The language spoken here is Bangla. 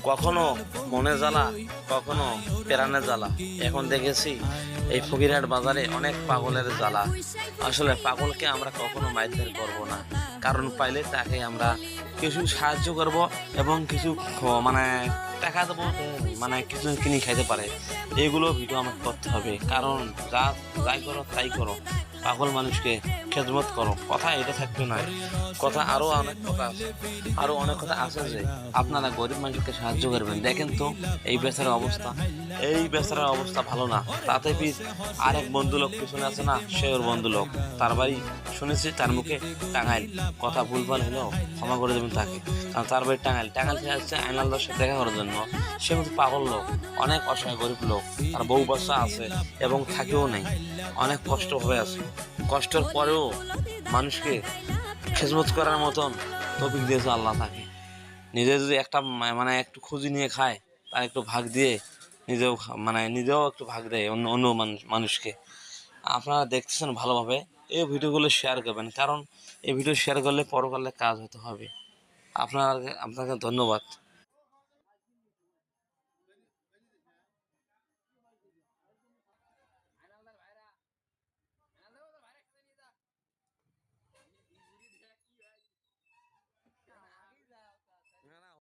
কখনো মনে জ্বালা, কখনো প্রাণে জ্বালা। এখন দেখেছি এই ফকিরহাট বাজারে অনেক পাগলের জ্বালা। আসলে পাগলকে আমরা কখনো মারধর করব না, কারণ পাইলে তাকে আমরা কিছু সাহায্য করব এবং কিছু মানে টাকা দেবো, মানে কিছু কিনে খাইতে পারে। এগুলো ভিডিও আমাকে করতে হবে, কারণ যাই করো তাই করো, পাগল মানুষকে খেদমত করো। কথা এটা থাকবে না, কথা আরো অনেক কথা আছে, আরো অনেক কথা আছে যে আপনারা গরিব মানুষকে সাহায্য করবেন। দেখেন তো এই বেচারার অবস্থা, এই বেচারার অবস্থা ভালো না। তাতে আরেক বন্ধু লোক পিছনে আছে না, সে ওর বন্ধু লোক, তার বাড়ি শুনেছি তার মুখে টাঙ্গাইল। কথা ভুলভাল হলেও ক্ষমা করে দেবেন তাকে, কারণ তার বাড়ি টাঙ্গাইল। টাঙ্গাইল থেকে আসছে আইনালদার সাথে দেখা করার জন্য। সে কিন্তু পাগল লোক, অনেক অসহায় গরিব লোক, তার বউ বাচ্চা আছে এবং থাকেও নেই, অনেক কষ্ট হয়ে আছে। কষ্টের পরেও মানুষকে খেজমত করার মতন তৌফিক দিয়েছে আল্লাহ তাকে। নিজে যদি একটা মানে একটু খুঁজি নিয়ে খায়, তার একটু ভাগ দিয়ে নিজেও একটু ভাগ দেয় অন্য অন্য মানুষকে। আপনারা দেখতেছেন ভালোভাবে, এই ভিডিওগুলো শেয়ার করবেন, কারণ এই ভিডিও শেয়ার করলে পরকালে কাজ হতে হবে। আপনাকে ধন্যবাদ।